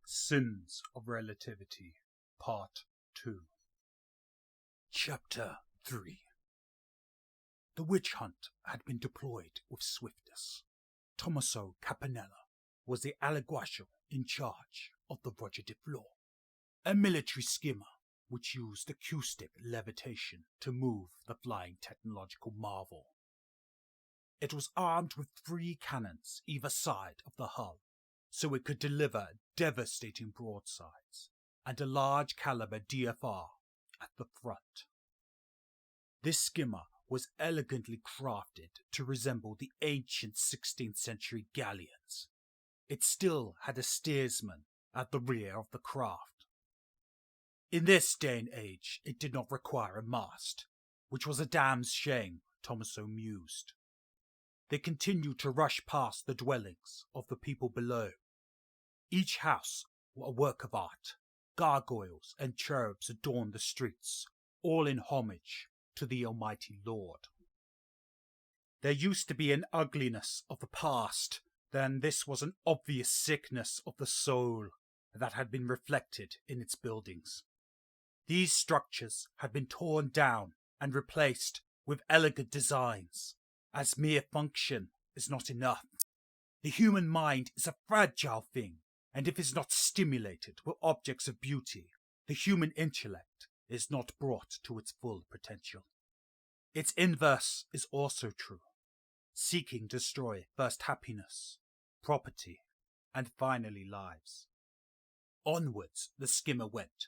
Sins of Relativity, Part 2. Chapter 3. The witch hunt had been deployed with swiftness. Tommaso Campanella was the alguacil in charge of the Roger de Flor, a military skimmer which used acoustic levitation to move the flying technological marvel. It was armed with 3 cannons either side of the hull, so it could deliver devastating broadsides, and a large caliber DFR at the front. This skimmer was elegantly crafted to resemble the ancient 16th century galleons. It still had a steersman at the rear of the craft. In this day and age, it did not require a mast, which was a damn shame, Tommaso mused. They continued to rush past the dwellings of the people below. Each house was a work of art. Gargoyles and cherubs adorned the streets, all in homage to the Almighty Lord. There used to be an ugliness of the past, then this was an obvious sickness of the soul that had been reflected in its buildings. These structures had been torn down and replaced with elegant designs, as mere function is not enough. The human mind is a fragile thing, and if it is not stimulated with objects of beauty, the human intellect is not brought to its full potential. Its inverse is also true. Seeking to destroy first happiness, property, and finally lives. Onwards the skimmer went,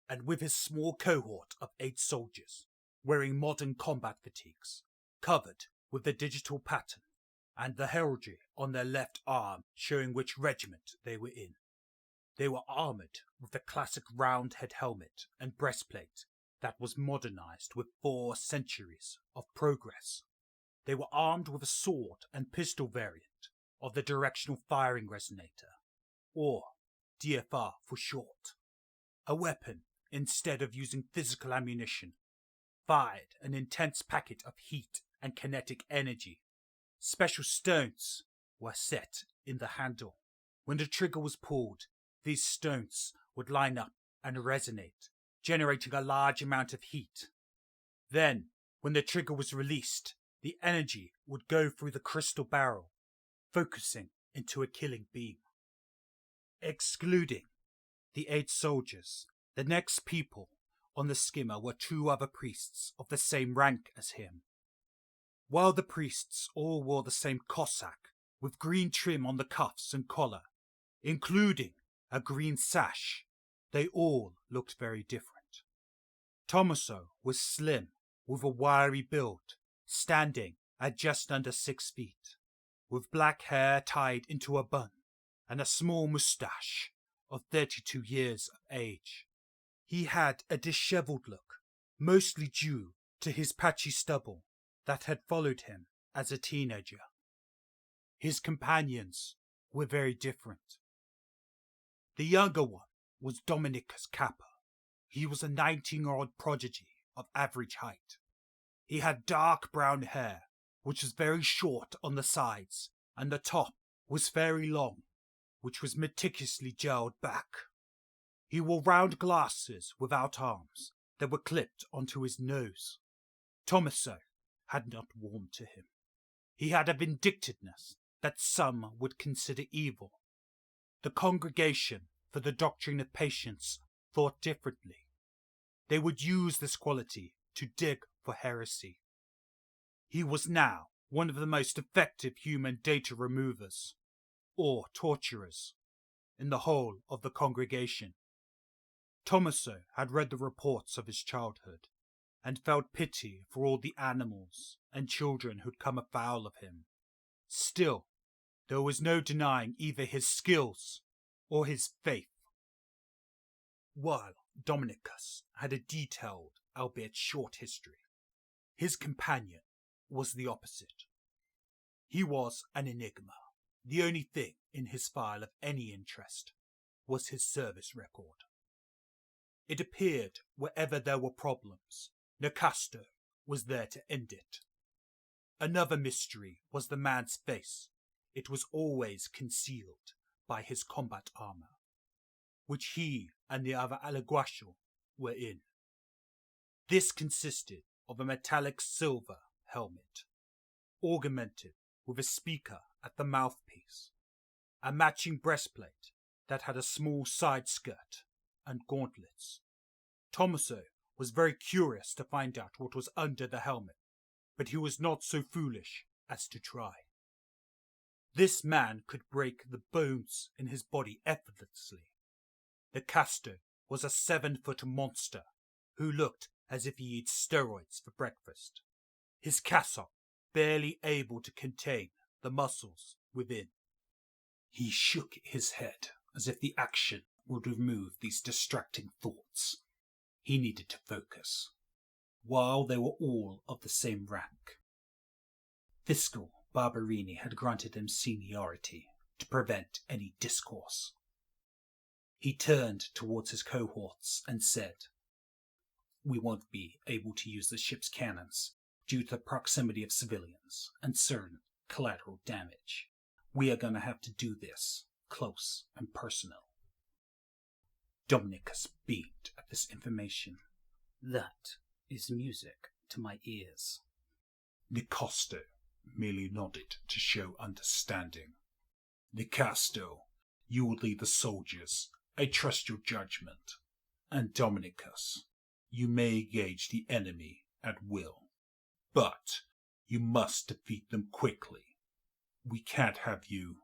and with his small cohort of 8 soldiers, wearing modern combat fatigues, covered with the digital pattern, and the heraldry on their left arm showing which regiment they were in. They were armoured with the classic round head helmet and breastplate that was modernized with 4 centuries of progress. They were armed with a sword and pistol variant of the directional firing resonator, or DFR for short. A weapon, instead of using physical ammunition, fired an intense packet of heat and kinetic energy. Special stones were set in the handle. When the trigger was pulled, these stones would line up and resonate, generating a large amount of heat. Then, when the trigger was released, the energy would go through the crystal barrel, focusing into a killing beam. Excluding the 8 soldiers, the next people on the skimmer were 2 other priests of the same rank as him. While the priests all wore the same Cossack, with green trim on the cuffs and collar, including a green sash, they all looked very different. Tommaso was slim, with a wiry build, standing at just under 6 feet, with black hair tied into a bun, and a small moustache of 32 years of age. He had a dishevelled look, mostly due to his patchy stubble that had followed him as a teenager. His companions were very different. The younger one was Dominicus Kappa. He was a 19-year-old prodigy of average height. He had dark brown hair, which was very short on the sides, and the top was very long, which was meticulously gelled back. He wore round glasses without arms that were clipped onto his nose. Tommaso had not warmed to him. He had a vindictiveness that some would consider evil. The Congregation for the Doctrine of Patience thought differently. They would use this quality to dig for heresy. He was now one of the most effective human data removers, or torturers, in the whole of the congregation. Tommaso had read the reports of his childhood, and felt pity for all the animals and children who'd come afoul of him. Still, there was no denying either his skills or his faith. While Dominicus had a detailed, albeit short history, his companion was the opposite. He was an enigma. The only thing in his file of any interest was his service record. It appeared wherever there were problems, Nicastro was there to end it. Another mystery was the man's face. It was always concealed by his combat armor. which he and the other Alguacil were in. This consisted of a metallic silver helmet, augmented with a speaker at the mouthpiece, a matching breastplate that had a small side skirt, and gauntlets. Tommaso was very curious to find out what was under the helmet, but he was not so foolish as to try. This man could break the bones in his body effortlessly. The caster was a 7-foot monster who looked as if he eat steroids for breakfast, his cassock barely able to contain the muscles within. He shook his head as if the action would remove these distracting thoughts. He needed to focus, while they were all of the same rank. Fiscal Barberini had granted him seniority to prevent any discourse. He turned towards his cohorts and said, "We won't be able to use the ship's cannons due to the proximity of civilians and certain collateral damage. We are going to have to do this close and personal." Dominicus beamed at this information. "That is music to my ears." Nicosto merely nodded to show understanding. "Nicasto, you will lead the soldiers. I trust your judgment. And Dominicus, you may engage the enemy at will. But you must defeat them quickly. We can't have you,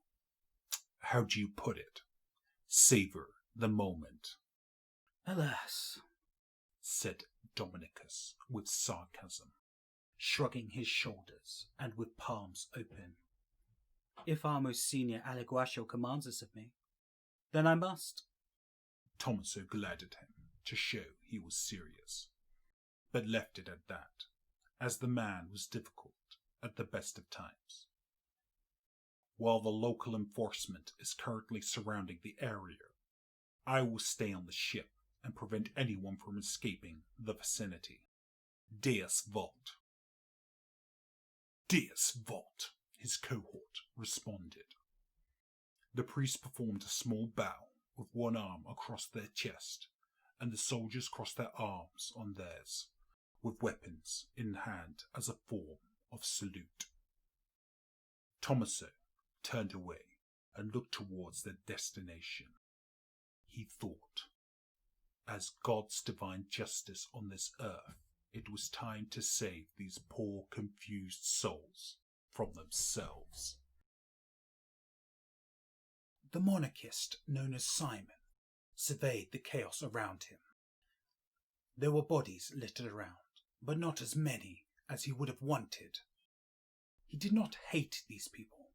how do you put it, savor the moment." "Alas," said Dominicus with sarcasm, shrugging his shoulders and with palms open. "If our most senior Alguacil commands this of me, then I must." Tommaso glared at him to show he was serious, but left it at that, as the man was difficult at the best of times. "While the local enforcement is currently surrounding the area, I will stay on the ship and prevent anyone from escaping the vicinity. Deus Vult." "Deus Vult," his cohort responded. The priest performed a small bow with one arm across their chest, and the soldiers crossed their arms on theirs, with weapons in hand as a form of salute. Tommaso turned away and looked towards their destination. He thought, as God's divine justice on this earth, it was time to save these poor, confused souls from themselves. The monarchist, known as Simon, surveyed the chaos around him. There were bodies littered around, but not as many as he would have wanted. He did not hate these people,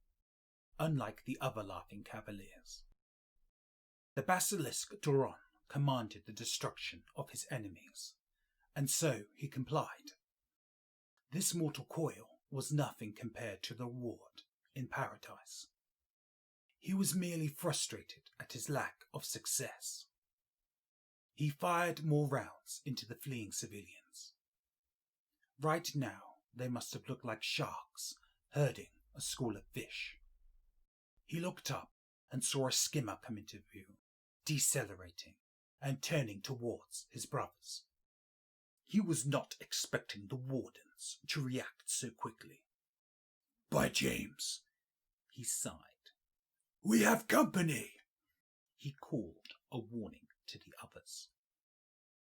unlike the other laughing cavaliers. The basilisk Duron commanded the destruction of his enemies, and so he complied. This mortal coil was nothing compared to the reward in paradise. He was merely frustrated at his lack of success. He fired more rounds into the fleeing civilians. Right now, they must have looked like sharks herding a school of fish. He looked up and saw a skimmer come into view, decelerating and turning towards his brothers. He was not expecting the wardens to react so quickly. "By James," he sighed. "We have company!" He called a warning to the others.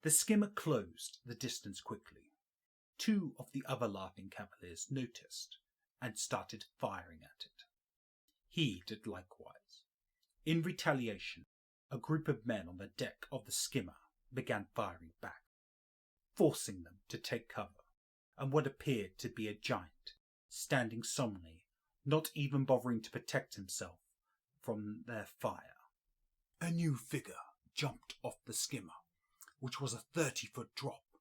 The skimmer closed the distance quickly. Two of the other laughing cavaliers noticed and started firing at it. He did likewise. In retaliation, a group of men on the deck of the skimmer began firing back, forcing them to take cover, and what appeared to be a giant, standing solemnly, not even bothering to protect himself from their fire. A new figure jumped off the skimmer, which was a 30-foot drop,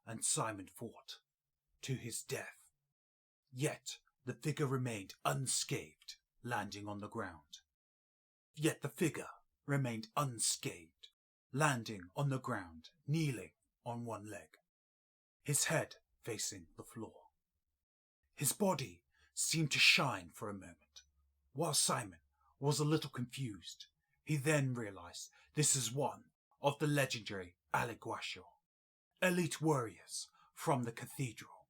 and Simon fought to his death. Yet the figure remained unscathed, landing on the ground. Kneeling on one leg, his head facing the floor. His body seemed to shine for a moment, while Simon was a little confused. He then realized this is one of the legendary Alguacil, elite warriors from the cathedral.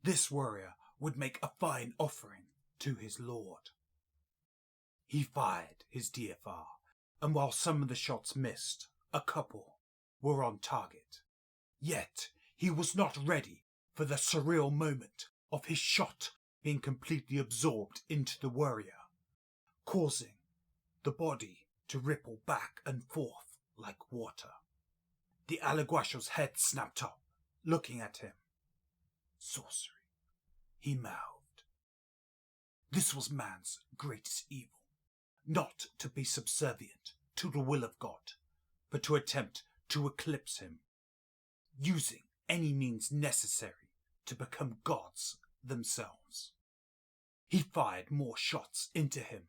This warrior would make a fine offering to his lord. He fired his DFR, and while some of the shots missed, a couple were on target. Yet he was not ready for the surreal moment of his shot being completely absorbed into the warrior, causing the body to ripple back and forth like water. The Alguacil's head snapped up, looking at him. "Sorcery," he mouthed. This was man's greatest evil, not to be subservient to the will of God, but to attempt to eclipse him, using any means necessary to become gods themselves. He fired more shots into him,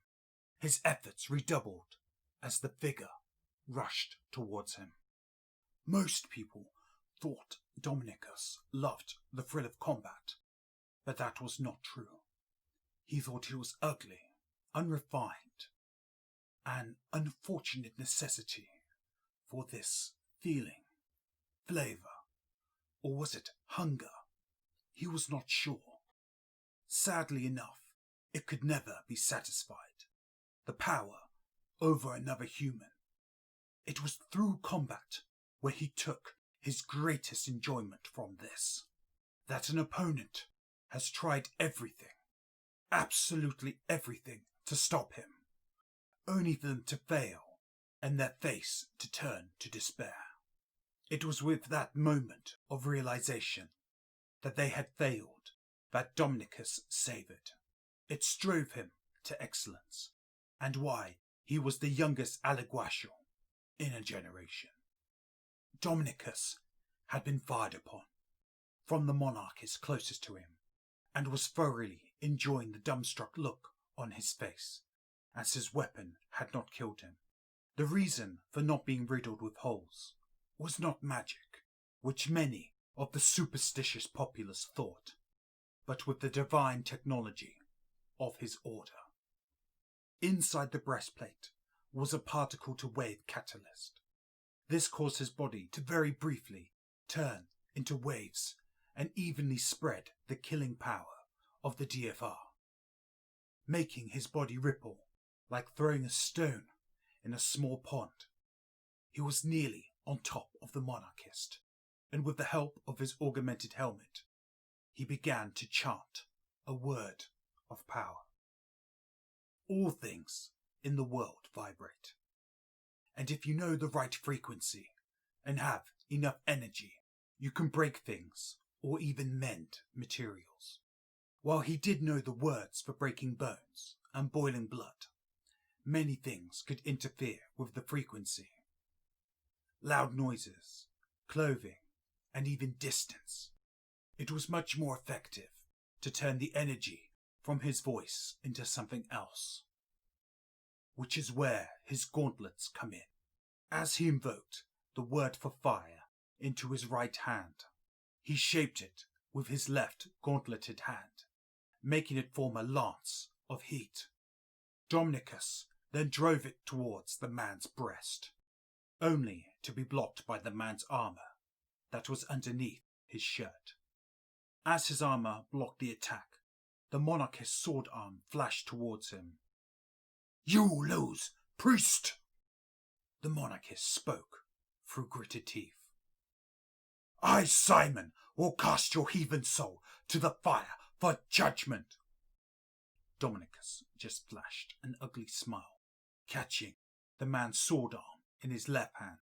his efforts redoubled as the figure rushed towards him. Most people thought Dominicus loved the thrill of combat, but that was not true. He thought he was ugly, unrefined, an unfortunate necessity for this feeling, flavor, or was it hunger? He was not sure. Sadly enough, it could never be satisfied. The power over another human. It was through combat where he took his greatest enjoyment from this. That an opponent has tried everything, absolutely everything, to stop him, only for them to fail and their face to turn to despair. It was with that moment of realization that they had failed that Dominicus savoured. It drove him to excellence, and why he was the youngest Alguacil in a generation. Dominicus had been fired upon from the monarchist closest to him, and was thoroughly enjoying the dumbstruck look on his face, as his weapon had not killed him. The reason for not being riddled with holes was not magic, which many of the superstitious populace thought, but with the divine technology of his order. Inside the breastplate was a particle-to-wave catalyst. This caused his body to very briefly turn into waves and evenly spread the killing power of the DFR, making his body ripple like throwing a stone in a small pond. He was nearly on top of the monarchist, and with the help of his augmented helmet, he began to chant a word of power. All things in the world vibrate, and if you know the right frequency and have enough energy, you can break things or even mend materials. While he did know the words for breaking bones and boiling blood, many things could interfere with the frequency. Loud noises, clothing, and even distance. It was much more effective to turn the energy from his voice into something else, which is where his gauntlets come in. As he invoked the word for fire into his right hand, he shaped it with his left gauntleted hand, making it form a lance of heat. Dominicus then drove it towards the man's breast, only to be blocked by the man's armour that was underneath his shirt. As his armour blocked the attack, the monarchist's sword arm flashed towards him. "You lose, priest!" The monarchist spoke through gritted teeth. "I, Simon, will cast your heathen soul to the fire for judgment." Dominicus just flashed an ugly smile, catching the man's sword arm in his left hand,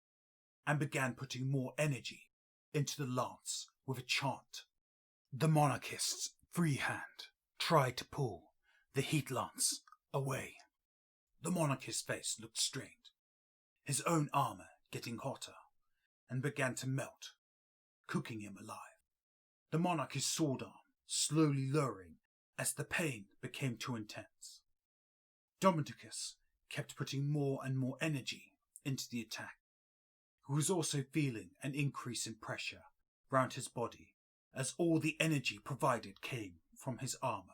and began putting more energy into the lance with a chant. The monarchist's free hand tried to pull the heat lance away. The monarchist's face looked strained, his own armour getting hotter, and began to melt, cooking him alive. The monarchist's sword arm slowly lowering as the pain became too intense. Dominicus kept putting more and more energy into the attack. He was also feeling an increase in pressure round his body as all the energy provided came from his armour.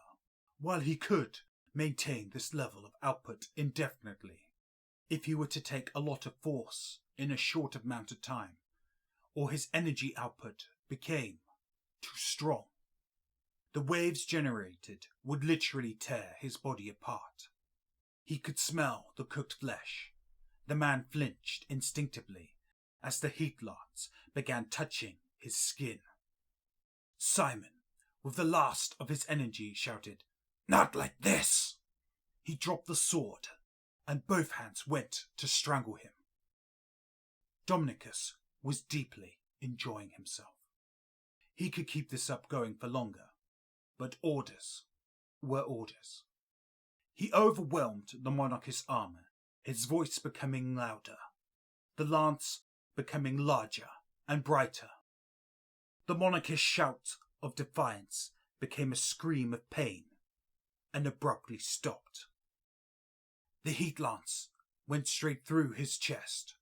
While he could maintain this level of output indefinitely, if he were to take a lot of force in a short amount of time, or his energy output became too strong. The waves generated would literally tear his body apart. He could smell the cooked flesh. The man flinched instinctively as the heat lance began touching his skin. Simon, with the last of his energy, shouted, "Not like this!" He dropped the sword, and both hands went to strangle him. Dominicus was deeply enjoying himself. He could keep this up going for longer, but orders were orders. He overwhelmed the monarchist's armor, his voice becoming louder, the lance becoming larger and brighter. The monarchist's shout of defiance became a scream of pain and abruptly stopped. The heat lance went straight through his chest.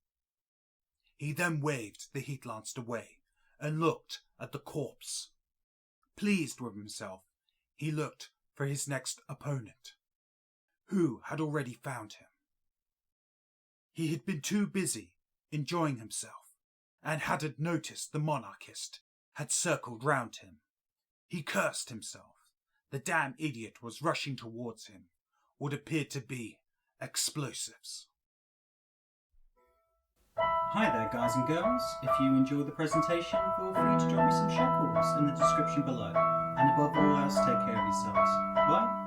He then waved the heat lance away and looked at the corpse. Pleased with himself, he looked for his next opponent, who had already found him. He had been too busy enjoying himself and hadn't noticed the monarchist had circled round him. He cursed himself. The damn idiot was rushing towards him, what appeared to be explosives. Hi there guys and girls, if you enjoyed the presentation, feel free to drop me some shekels in the description below, and above all else take care of yourselves. Bye.